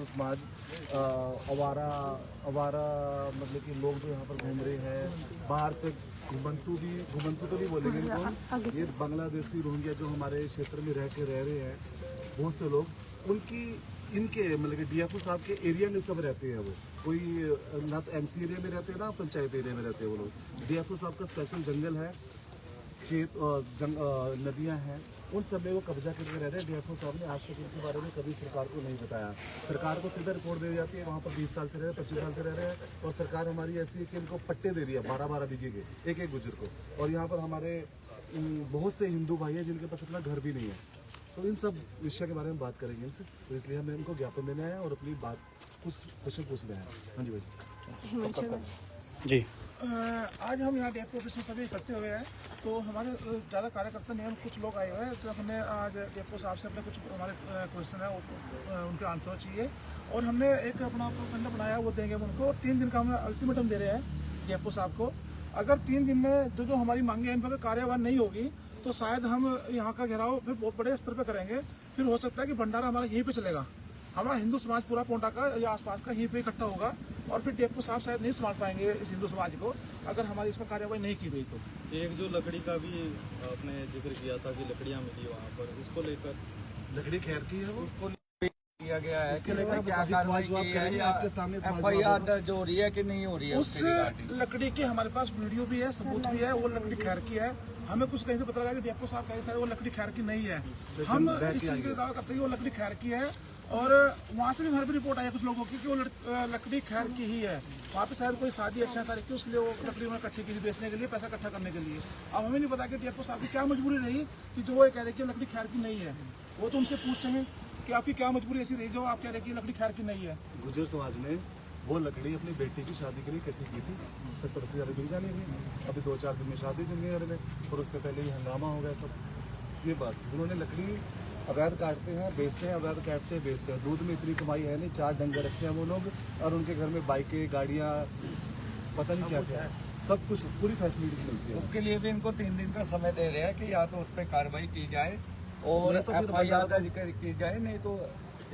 समाज अवारा मतलब कि लोग जो यहाँ पर घूम रहे हैं बाहर से, घुमंतु तो नहीं बोलेंगे इनको, ये बांग्लादेशी रोहिंग्या जो हमारे क्षेत्र में रह रहे हैं बहुत से लोग, इनके मतलब कि डीएफओ साहब के एरिया में सब रहते हैं। वो कोई ना तो एमसी एरिया में रहते हैं ना पंचायत एरिया में रहते हैं वो लोग। डीएफओ साहब का स्पेशल जंगल है, खेत नदियां हैं, उन सब में वो कब्जा करके रह रहे हैं। डीएफओ साहब ने आज तक इनके बारे में कभी सरकार को नहीं बताया। सरकार को सीधा रिपोर्ट दे जाती है, वहाँ पर 20 साल से रह रहे हैं, 25 साल से रह रहे हैं, और सरकार हमारी ऐसी है कि इनको पट्टे दे रही है 12-12 बीघे के एक गुजर को। और यहाँ पर हमारे बहुत से हिंदू भाई हैं जिनके पास अपना घर भी नहीं है। तो इन सब विषय के बारे में बात करेंगे इनसे, तो इसलिए हम इनको ज्ञापन देने आए और अपनी बात कुछ क्वेश्चन पूछने आए। हाँ जी भाई जी। आज हम यहाँ डीएफओ ऑफिस में सभी इकट्ठे हुए हैं, तो हमारे ज़्यादा कार्यकर्ता नहीं, हम कुछ लोग आए हुए हैं। सिर्फ हमने आज डीएफओ साहब से अपने कुछ हमारे क्वेश्चन है उनके आंसर चाहिए, और हमने एक अपना प्रोपेगेंडा बनाया, वो देंगे उनको। 3 दिन का हम अल्टीमेटम दे रहे हैं डीएफओ साहब को। अगर 3 दिन में जो हमारी मांगे हैं इन पर कार्यवाही नहीं होगी तो शायद हम यहाँ का घेराव फिर बहुत बड़े स्तर पर करेंगे। फिर हो सकता है कि भंडारा हमारा यहीं पे चलेगा, हमारा हिंदू समाज पूरा पोंटा का या आसपास का यहीं पे इकट्ठा होगा, और फिर डीएफओ साहब शायद नहीं संभाल पाएंगे इस हिंदू समाज को अगर हमारी इसमें कार्यवाही नहीं की गई तो। एक जो लकड़ी का भी आपने जिक्र किया था कि लकड़ियाँ मिली वहाँ पर, उसको लेकर लकड़ी खैर की है, वो उसको किया गया है उसके लेकर क्या कार्रवाई की आपके सामने एफआईआर दर्ज हो रही है कि नहीं हो रही है? उस लकड़ी के हमारे पास वीडियो भी है, सबूत भी है, वो लकड़ी खैर की है। हमें कुछ कहीं से पता लगा कि डीएफओ साहब कहीं से वो लकड़ी खैर की नहीं है। हम इस चीज का दावा करते हैं कि वो लकड़ी खैर की है, और वहाँ से भी हमारे भी रिपोर्ट आई है कुछ लोगों की कि वो लकड़ी खैर की ही है। वहाँ पे शायद कोई शादी अच्छा तारीख की, उसके लिए वो लकड़ी उन्होंने इकट्ठी की बेचने के लिए, पैसा इकट्ठा करने के लिए। अब हमें नहीं पता कि डीएफओ साहब की क्या मजबूरी रही कि जो वो कह रहे कि लकड़ी खैर की नहीं है। वो तो उनसे पूछेंगे कि आपकी क्या मजबूरी ऐसी रही जो आप कह रहे कि लकड़ी खैर की नहीं है। गुजर समाज ने वो लकड़ी अपनी बेटी की शादी के लिए इकट्ठी की थी, 70-80 हज़ार बिक जानी थी। अभी 2-4 दिन में शादी थी घर में, और उससे पहले ही हंगामा हो गया सब। ये बात उन्होंने लकड़ी अवैध काटते हैं बेचते हैं, अवैध काटते हैं बेचते हैं। दूध में इतनी कमाई है नहीं, 4 डंगर रखते हैं वो लोग, और उनके घर में बाइकें गाड़ियाँ पता नहीं क्या क्या है, सब कुछ पूरी फैसिलिटीज मिलती है। उसके लिए भी इनको 3 दिन का समय दे रहे हैं कि या तो उस पर कार्रवाई की जाए और तो एफआईआर दर्ज की जाए, नहीं तो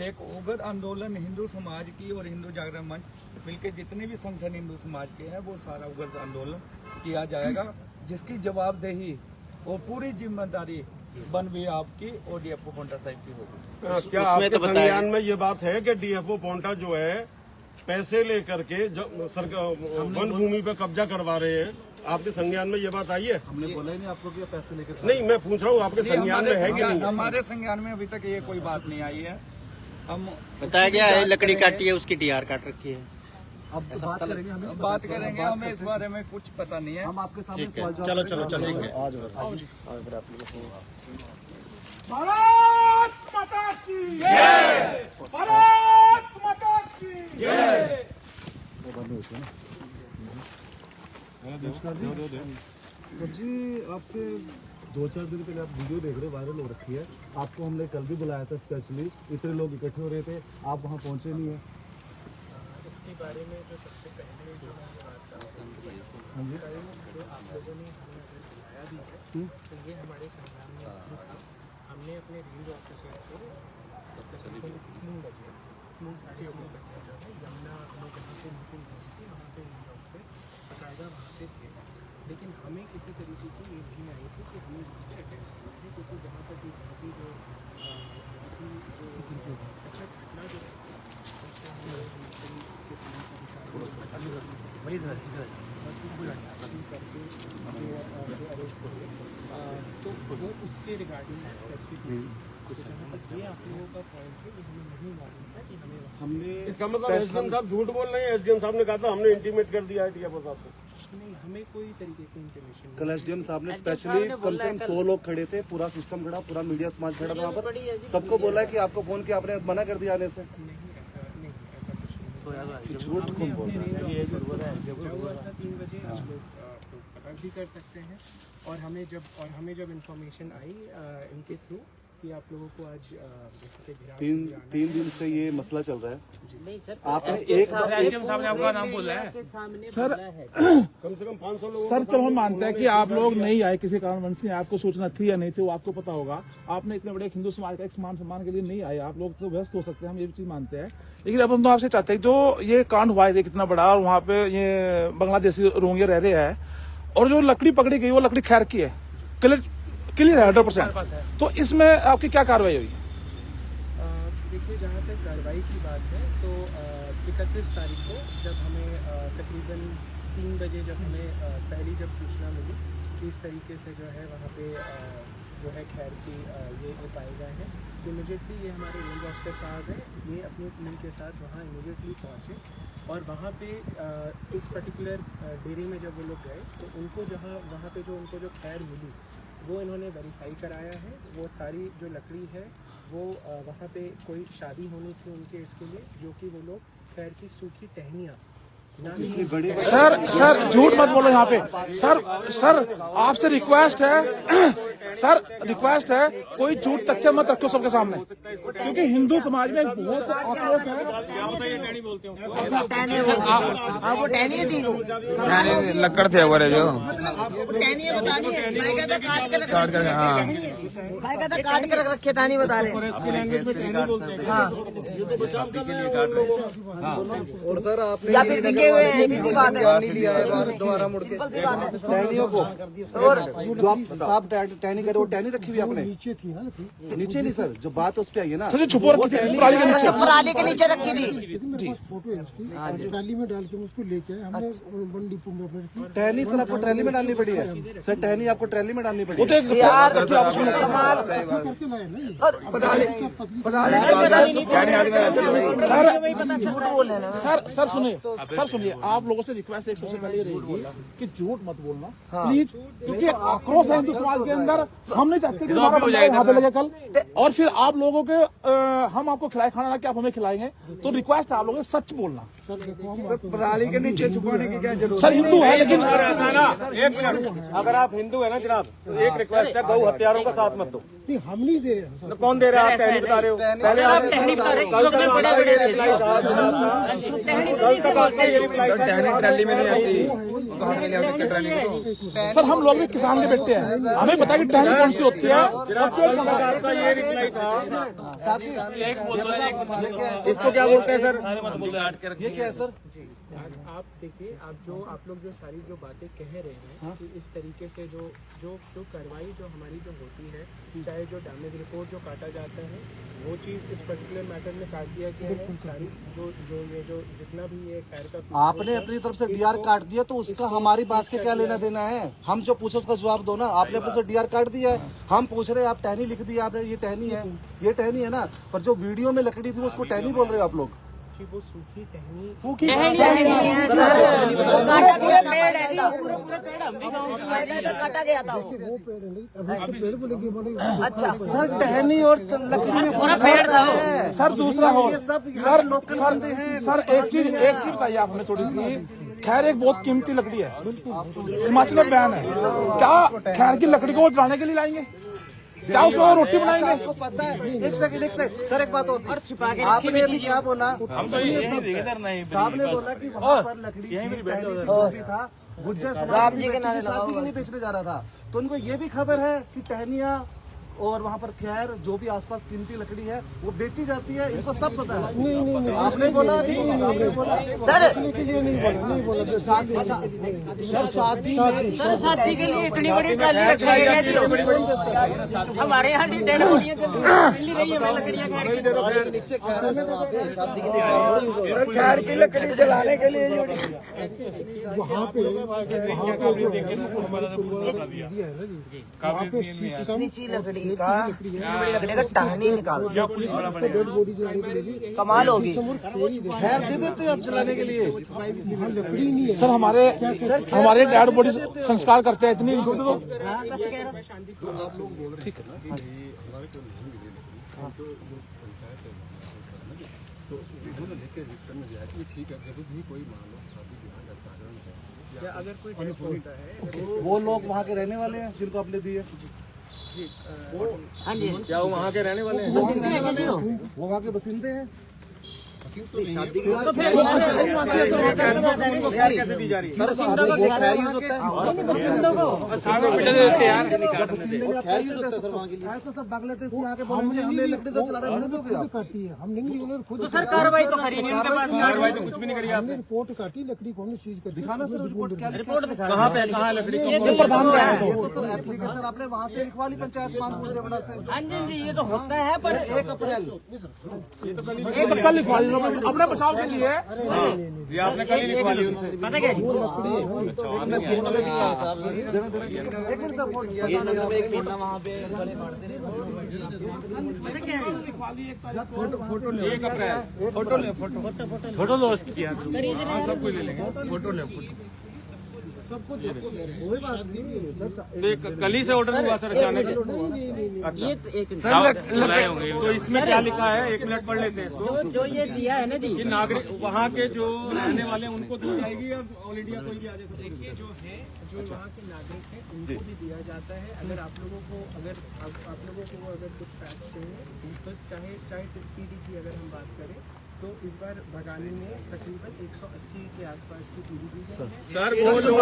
एक उग्र आंदोलन हिंदू समाज की और हिंदू जागरण मंच मिलकर जितने भी संगठन हिंदू समाज के हैं वो सारा उग्र आंदोलन किया जाएगा, जिसकी जवाबदेही और पूरी जिम्मेदारी बनवी आपकी और डीएफओ पोंटा साहब की होगी। क्या आपके संज्ञान में ये बात है कि डीएफओ पोंटा जो है पैसे लेकर के वन भूमि पे कब्जा करवा रहे हैं? आपके संज्ञान में ये बात आई है? हमने बोला ही नहीं आपको कि पैसे लेकर, नहीं, मैं पूछ रहा हूँ आपके संज्ञान में है कि नहीं? हमारे संज्ञान में अभी तक ये कोई बात नहीं आई है। हम बताया गया है लकड़ी काटी है, उसकी डीआर काट रखी है। अब बात करेंगे, हमें इस बारे में कुछ पता नहीं है। हम आपके सामने सवाल जवाब चलो चलो चलो ठीक है। भारत माता की जय, भारत माता की जय। सर जी, आपसे 2-4 दिन पहले आप वीडियो देख रहे हो, वायरल हो रखी है। आपको हमने कल भी बुलाया था स्पेशली, इतने लोग इकट्ठे हो रहे थे, आप वहाँ पहुँचे नहीं है। इसके बारे में जो सबसे पहले जो बात हाँ जी, जो आप लोगों ने हमें बुलाया भी है, तो ये हमारे संज्ञान में था। हमने अपने रेंज ऑफिसर को 3 बजे यमुना में जहाँ पे मीटिंग हुई थी वहाँ पे रेंज ऑफिसर बाकायदा वहाँ पे थे, लेकिन हमें किसी तरीके की ये नहीं आई थी कि हमें वहाँ पे अटैक करना है, क्योंकि जहाँ पर भी अच्छा घटना जो तो वो उसके रिगार्डिंग स्पेसिफिक ये आप लोगों का पॉइंट है कि हमें नहीं मालूम था कि हमने इसका मतलब एसडीएम साहब झूठ बोल रहे हैं? एसडीएम साहब ने कहा था हमने इंटीमेट कर दिया है डीएफओ साहब को। नहीं, हमें कोई तरीके की इंफॉर्मेशन कल एसडीएम साहब ने स्पेशली कम से कम 100 लोग खड़े थे, पूरा सिस्टम खड़ा, पूरा मीडिया समाज खड़ा था वहाँ पर, सबको बोला है कि आपको फोन किया, आपने मना कर दिया आने से। झूठ कौन बोल रहा है? 3 बजे आप लोग पता भी कर सकते हैं, और हमें जब इन्फॉर्मेशन आई इनके थ्रू कि आप लोगों को आज जैसे कि तीन दिन से ये मसला चल रहा है। आपने आपका नाम बोल रहा है सर। कम से कम 500 लोग। सर चलो हम मानते हैं कि आप लोग नहीं आए किसी कारणवश से, आपको सूचना थी या नहीं थी वो आपको पता होगा। आपने इतने बड़े हिंदू समाज का एक मान सम्मान के लिए नहीं आए, आप लोग तो व्यस्त हो सकते हैं, हम ये भी चीज मानते हैं। लेकिन अब हम तो आपसे चाहते हैं जो ये कांड हुआ है कितना बड़ा, और वहाँ पे ये बांग्लादेशी रोहिंग्या रह रहे हैं, और जो लकड़ी पकड़ी गई वो लकड़ी खैर की है, क्लियर है 100%। तो इसमें आपकी क्या कार्रवाई हुई? देखिए, जहाँ तक कार्रवाई की बात है तो 31 तारीख को जब हमें तकरीबन 3 बजे जब हमें पहली जब सूचना मिली कि इस तरीके से जो है वहाँ पे जो है खैर की ये पाए गए हैं, तो इमीडिएटली ये हमारे रेंज ऑफिसर साहब हैं, ये अपनी टीम के साथ वहाँ इमीडिएटली पहुँचे और वहाँ पे इस पर्टिकुलर डेरे में जब वो लोग गए तो उनको जहाँ वहाँ पे जो उनको जो खैर मिली वो इन्होंने वेरीफाई कराया है। वो सारी जो लकड़ी है वो वहाँ पे कोई शादी होनी थी उनके इसके लिए, जो कि वो लोग खैर की सूखी टहनियाँ सर झूठ मत बोलो यहाँ पे। सर आपसे रिक्वेस्ट है सर, रिक्वेस्ट है कोई झूठ तथ्य मत रखो सबके सामने, क्योंकि हिंदू समाज में बहुत आक्रोश है। वो टहनी थी, लकड़ थे वो जो टहनी बता रही है, मैं कहता काट के रख रखे टहनी बता रहे। और सर आपने या फिर बिके हुए हैं, सीधी बात है, लिया है दोबारा मुड़ के टहनियों को, और जो आप साहब टहनी करे वो टहनी रखी हुई आपने नीचे थी ना? नीचे नहीं सर, जो बात उस पे आई है ना, सर छुपो रखी थी पराली के नीचे रखी थी। फोटो है उसकी, ट्राली में डाल के उसको लेके आए हमने वन डिपो में अपने। टहनी सर आपको ट्रैली में डालनी पड़ी है सर, टहनी आपको ट्रैली में डालनी पड़ी है। यार कमाल करके लाए ना ये। झूठ बोल रहे हैं। सर सुनिए, आप लोगों से रिक्वेस्ट एक सबसे पहले ये रहेगी कि झूठ मत बोलना प्लीज, क्योंकि आक्रोश है हिंदू समाज के अंदर। हम नहीं चाहते कि हमारा बंदा वहाँ पे लगे कल और फिर आप लोगों के हम आपको खिलाए खाना ना कि आप हमें खिलाएंगे। तो रिक्वेस्ट है आप लोगों से सच बोलना। पराली के नीचे छुपाने की क्या जरूरत? सर हिंदू है लेकिन एक मिनट, अगर आप हिंदू है ना जनाब, तो एक रिक्वेस्ट है, गौ हत्यारों का साथ मत दो। नहीं, हम नहीं दे रहे हैं। कौन दे रहा है? आप टहनी बता रहे हो। पहले आप टहनी बता रहे हो, कल तक आपका ये रिप्लाई था जनाब का, कल तक आपका ये रिप्लाई था। टहनी ट्रैली में नहीं आती, कहाँ में ले आओ ट्रैली को? सर हम लोग भी किसान के बेटे हैं, हमें पता है कि टहनी कौन सी होती है। आपका ये रिप्लाई था। इसको क्या बोलते हैं सर? ये क्या है सर? आज आप देखिए, आप लोग जो सारी जो बातें कह रहे हैं कि इस तरीके से जो कार्रवाई जो हमारी जो होती है, चाहे जो डैमेज रिपोर्ट जो काटा जाता है वो चीज़ इस पर्टिकुलर मैटर में काट दिया गया है। सारी जो जितना भी ये खैर का आपने अपनी तरफ से डीआर काट दिया तो उसका हमारी बात से क्या लेना देना है? हम जो पूछो उसका जवाब दो ना। आपने अपने से डीआर काट दिया है, हम पूछ रहे हैं, आप टहनी लिख दिया आपने, ये टहनी है, ये टहनी है ना, पर जो वीडियो में लकड़ी थी वो उसको टहनी बोल रहे हो आप लोग। कि वो सूखी टहनी काटा गया था वो। वो पेड़ नहीं, अभी उसको पेड़ बोलेंगे बड़े। अच्छा सर टहनी और लकड़ी में फर्क है सर दूसरा हो सर लोकल बंदे हैं। सर एक चीज बताइए आप हमें थोड़ी सी। खैर एक बहुत कीमती लकड़ी है, हिमाचल में बैन है, क्या खैर की लकड़ी को जलाने के लिए लाएंगे? क्या उसमें रोटी बनाएंगे? आपको पता है? एक सेकंड सर, एक बात और आपने अभी क्या बोला? साहब ने बोला कि वहाँ पर लकड़ी जो भी था गुज्जर समाज की शादी के लिए बेचने जा रहा था, तो उनको ये भी खबर है कि टहनियाँ और वहाँ पर खैर जो भी आसपास कीमती लकड़ी है वो बेची जाती है, इनको सब पता है। नहीं, आपने बोला आपने बोला सर के लिए नहीं बोला। शादी शादी के लिए इतनी बड़ी ट्राली रखी है हमारे यहाँ से डेढ़ बोलियां मिल रही है लकड़ियाँ खैर की लकड़ी जलाने के लिए वहाँ पे नीची लकड़ी का लकड़ी का टहनी निकाल डेड बॉडी जलाने के लिए भी कमाल होगी। खैर दे देते अब चलाने के लिए। लकड़ी नहीं है। सर हमारे डैड बॉडी संस्कार करते हैं, इतनी लिखो तो ठीक है। या अगर कोई डेथ होता है वो लोग वहाँ के रहने वाले हैं जिनको आपने दिए। हाँ जी क्या वो वहाँ के रहने वाले हैं? वो वहाँ के बसिंदे हैं। शादी की बात कैसे दी जा रही है? सर शादी वो खैर यूज होता है। तो सब बांग्लादेश यहाँ के बोले मुझे हमने लकड़ी तो चला रहे हैं, तो क्या काटी है, हमने नहीं, उन्होंने खुद तो सर कार्रवाई तो करी नहीं उनके पास कार्रवाई तो कुछ भी नहीं करी हमने रिपोर्ट काटी, लकड़ी को हमने सीज कर दी। दिखाना सर रिपोर्ट क्या रिपोर्ट दिखा कहाँ पे कहाँ लकड़ी ये तो सर एप्लीकेशन आपने वहाँ से लिखवा ली पंचायत मान बड़ा से। हाँ जी ये तो होता है पर 1 अप्रैल कल लिखवा ली अपने बचाव के लिए। ये आपने कल ही लिखवा ली उनसे। पता क्या जी? फोटो लो उसकी यार। हाँ सब कुछ ले लेंगे। फोटो ले कल ही से ऑर्डर हुआ सर अचानक। अच्छा सर तो इसमें क्या लिखा है? 1 मिनट पढ़ लेते हैं इसको। जो ये दिया है ना दी कि नागरिक वहाँ के जो रहने वाले हैं उनको दी जाएगी या ऑल इंडिया कोई भी आ जाए? देखिए जो है जो वहाँ के नागरिक हैं उनको भी दिया जाता है। अगर आप लोगों को कुछ फैक्ट चाहिए तो चाहे टीडी की अगर हम बात करें तो इस बार बगानी में तकरीबन 180 के आसपास की टीडी दी गई है। सर वो लोग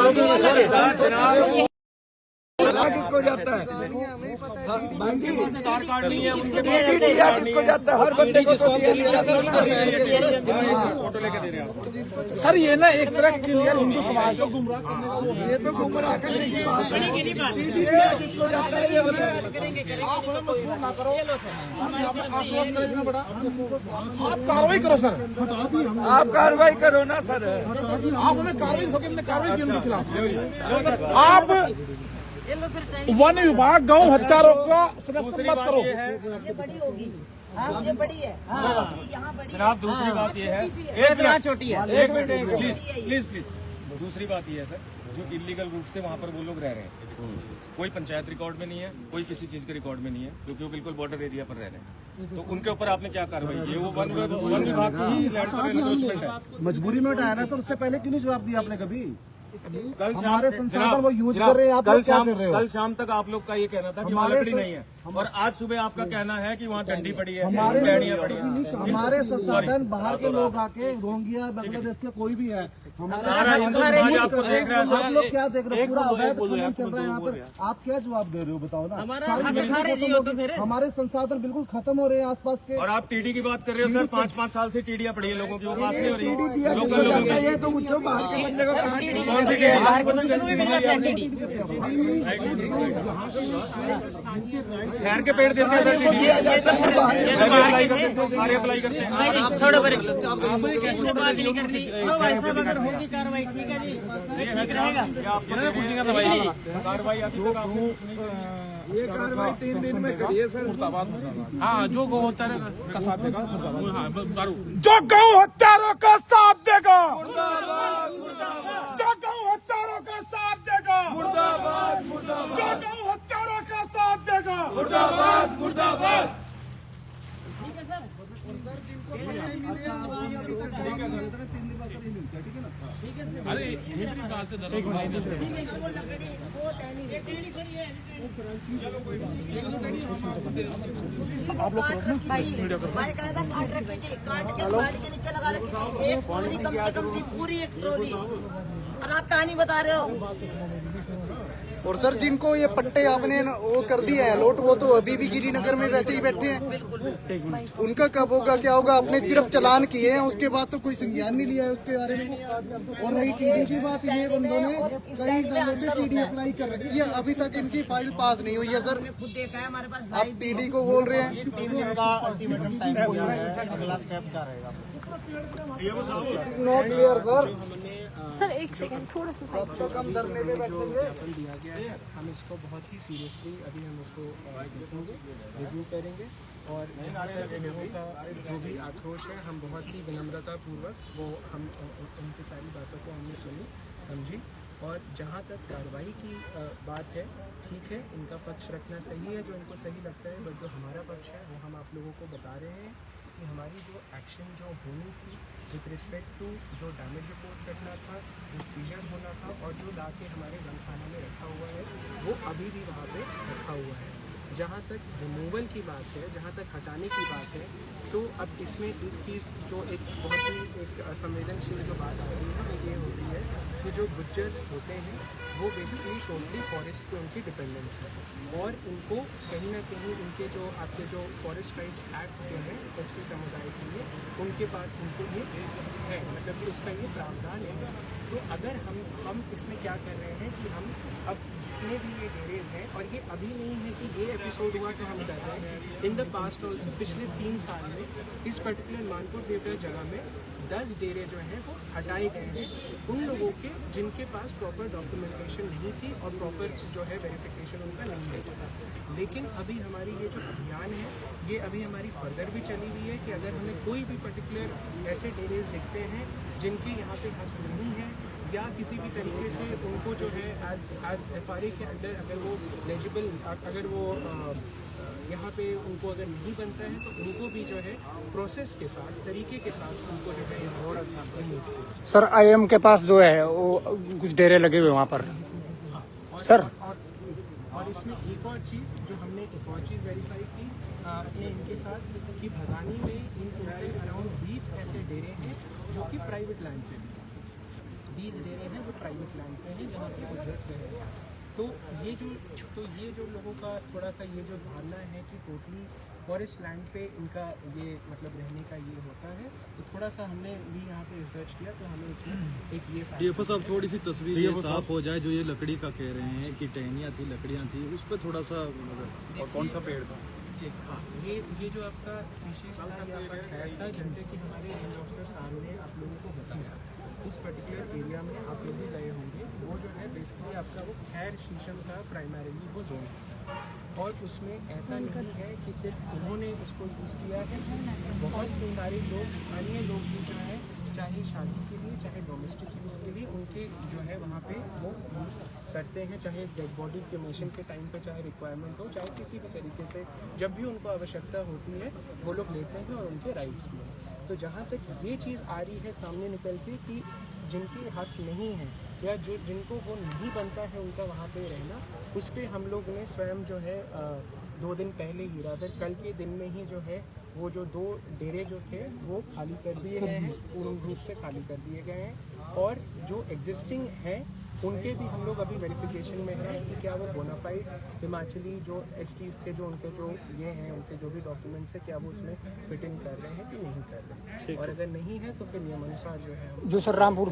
किसको जाता है? उनके पास आधार कार्ड नहीं है, उनके पास किसको जाता है? हर बंदे को फोटो लेके दे रहे हैं। सर ये ना एक तरह क्लियर हिंदू समाज को गुमराह करने का वो ये तो गुमराह करने की बात है। किसको जाता है ये बताएं। आप हमें मजबूर ना करो, आप कार्रवाई करो सर, आप कार्रवाई करो ना सर। आप हमें कार्रवाई होगी, हमने कार्रवाई की उनके खिलाफ। आप वन विभाग गौ हत्या रोक का संरक्षण मत करो। ये बड़ी होगी, ये बड़ी है, यहाँ बड़ी है। जनाब दूसरी बात ये है, यहाँ छोटी है। एक मिनट प्लीज। दूसरी बात ये है सर, जो इलीगल रूप से वहाँ पर वो लोग रह रहे हैं, कोई पंचायत रिकॉर्ड में नहीं है, कोई किसी चीज के रिकॉर्ड में नहीं है, क्योंकि वो बिल्कुल बॉर्डर एरिया पर रह रहे हैं। तो उनके ऊपर आपने क्या कार्रवाई की? वो वन विभाग की लैंड पर एनक्रोचमेंट है। मजबूरी में उठाया ना सर, उससे पहले क्यों नहीं जवाब दिया आपने कभी? कल हमारे संसाधन वो यूज कर रहे हैं, आप लोग क्या कर रहे हो? कल शाम तक आप लोग का ये कहना था कि वहाँ लकड़ी नहीं है, और आज सुबह आपका कहना है कि वहाँ डंडी पड़ी है, टहनियाँ पड़ी है। हमारे संसाधन बाहर के लोग आके रोहिंग्या बांग्लादेश का कोई भी है, सारा हिंदू समाज आपको देख रहा है। आप लोग क्या देख रहे हो? पूरा अवैध खनन चल रहा है यहाँ पर, आप क्या जवाब दे रहे हो बताओ ना? हमारे संसाधन बिल्कुल खत्म हो रहे हैं आसपास के। और आप टीडी की बात कर रहे हो सर, 5-5 साल से टीडियाँ पड़ी है लोगों की, वो पास नहीं हो रही। लोकल लोगों की बाहर के बंदे को कौन सी टीडी? खैर के पेड़ देते हैं सर, टीडी अप्लाई करते हैं, सारे अप्लाई करते हैं। आप छोड़ो बात नहीं करनी। भाई साहब अगर होगी कार्रवाई ठीक है जी, ठीक रहेगा। कार्रवाई ये कार्रवाई 3 दिन में करिए सर। हाँ, जो गौ हत्यारों का साथ देगा, जो गौ हत्यारों का साथ देगा, जो गौ हत्यारों का साथ देगा, जो गौ हत्यारों का साथ देगा, मुर्दाबाद। अरे आप लोग भाई कहा था काट रखे थे, काट के गाड़ी के नीचे लगा रखी थी। एक ट्रॉली कम से कम थी, पूरी एक ट्रॉली, और आप कहानी बता रहे हो। और सर जिनको ये पट्टे आपने वो कर दिया है लोट, वो तो अभी भी गिरिनगर में वैसे ही बैठे हैं। उनका कब होगा क्या होगा? आपने सिर्फ चालान किए हैं, उसके बाद तो कोई संज्ञान नहीं लिया है उसके बारे में। और रही टीडी की बात, ये बंदों ने कई सालों से टीडी अप्लाई कर रखी है, अभी तक इनकी फाइल पास नहीं हुई है सर। खुद देखा है हमारे पास। आप टीडी को बोल रहे हैं 3 दिन का अल्टीमेटम टाइम है, अगला स्टेप क्या रहेगा? Not clear sir. एक सेकंड थोड़ा सा साइड तक हम धरने पे बैठेंगे। दिया गया है, हम इसको बहुत ही सीरियसली अभी हम इसको देखेंगे, रिव्यू करेंगे, और लोगों का जो भी आक्रोश है हम बहुत ही विनम्रतापूर्वक वो हम उनकी सारी बातों को हमने सुनी समझी। और जहाँ तक कार्रवाई की बात है, ठीक है, इनका पक्ष रखना सही है जो इनको सही लगता है, बट जो हमारा पक्ष है वो हम आप लोगों को बता रहे हैं कि हमारी जो एक्शन जो होनी थी विथ रिस्पेक्ट टू जो डैमेज रिपोर्ट करना था, जो सीजर होना था, और जो ला के हमारे वन थाना में रखा हुआ है, वो अभी भी वहाँ पे रखा हुआ है। जहाँ तक रिमूवल की बात है, जहाँ तक हटाने की बात है, तो अब इसमें एक चीज़ जो एक बहुत ही एक संवेदनशील जो बात आ रही है वो ये होती है कि जो गुज्जर्स होते हैं वो बेसिकली टोटली फॉरेस्ट पे उनकी डिपेंडेंस है और इनको कहीं ना कहीं उनके जो आपके जो फॉरेस्ट राइट्स एक्ट जो है एसटी समुदाय के लिए उनके पास उनको ये है, मतलब कि उसका ये प्रावधान है। तो अगर हम इसमें क्या कर रहे हैं कि हम अब जितने भी ये डेरेज हैं, और ये अभी नहीं है कि ये एपिसोड हुआ तो हम कर रहे हैं, इन द पास्ट ऑल्सो पिछले 3 साल में इस पर्टिकुलर मानपुर देवरा जगह में 10 डेरे जो हैं वो हटाए गए हैं उन लोगों के जिनके पास प्रॉपर डॉक्यूमेंटेशन नहीं थी और प्रॉपर जो है वेरिफिकेशन उनका नहीं है था। लेकिन अभी हमारी ये जो अभियान है ये अभी हमारी फर्दर भी चली हुई है कि अगर हमें कोई भी पर्टिकुलर ऐसे डेरेज दिखते हैं जिनके यहाँ पे हक नहीं है या किसी भी तरीके से उनको जो है एज FRA के अंडर अगर वो एलिजिबल अगर वो यहाँ पे उनको अगर नहीं बनता है तो उनको भी जो है प्रोसेस के साथ तरीके के साथ उनको जो है रिमूव किया। सर IAM के पास जो है वो कुछ डेरे लगे हुए वहाँ पर सर। और इसमें एक और चीज़ जो हमने एक और चीज़ वेरीफाई की अपने इनके साथ कि भगानी में इन अराउंड 20 ऐसे डेरे हैं जो कि प्राइवेट लैंड पे 20 डेरे हैं जो प्राइवेट लैंड पे हैं जहाँ पे गुजर्स रहे हैं। तो ये जो लोगों का थोड़ा सा ये जो धारणा है कि टोटली फॉरेस्ट लैंड पे इनका ये मतलब रहने का ये होता है, तो थोड़ा सा हमने भी यहाँ पे रिसर्च किया तो हमें इसमें एक ये डीएफओ साहब थोड़ी सी तस्वीर ये साफ हो जाए, जो ये लकड़ी का कह रहे हैं कि टहनियाँ थी लकड़ियाँ थी उस पर थोड़ा सा मतलब और कौन सा पेड़ था जी हाँ ये जो आपका स्पीशीज था ये आपका खैर था, जैसे कि हमारे रेंज ऑफिसर साहब ने आप लोगों को बताया इस पर्टिकुलर एरिया में आप लोग भी गए होंगे, वो जो है बेसिकली आपका वो खैर शीशम का प्राइमरीली वो जोन है और उसमें ऐसा नहीं है कि सिर्फ उन्होंने उसको यूज़ किया है, बहुत सारे लोग स्थानीय लोग भी जो है चाहे शादी के लिए चाहे डोमेस्टिक यूज़ के लिए उनके जो है वहाँ पे वो यूज़ करते हैं, चाहे डेड बॉडी क्रेमेशन के टाइम पे चाहे रिक्वायरमेंट हो चाहे किसी भी तरीके से जब भी उनको आवश्यकता होती है वो लोग लेते हैं और उनके राइट्स भी हैं। तो जहाँ तक ये चीज़ आ रही है सामने निकल के कि जिनके हक नहीं है या जो जिनको वो नहीं बनता है उनका वहाँ पे रहना, उस पर हम लोग ने स्वयं जो है 2 दिन पहले ही रादर कल के दिन में ही जो है वो जो 2 डेरे जो थे वो खाली कर दिए गए हैं, पूर्ण रूप से खाली कर दिए गए हैं और जो एग्जिस्टिंग है उनके भी हम लोग अभी वेरिफिकेशन में है कि क्या वो बोनाफाइड हिमाचली जो STs के जो उनके जो ये हैं उनके जो भी डॉक्यूमेंट्स है क्या वो उसमें फिट इन कर रहे हैं कि नहीं कर रहे हैं, और अगर नहीं है तो फिर नियमानुसार जो है जो सर रामपुर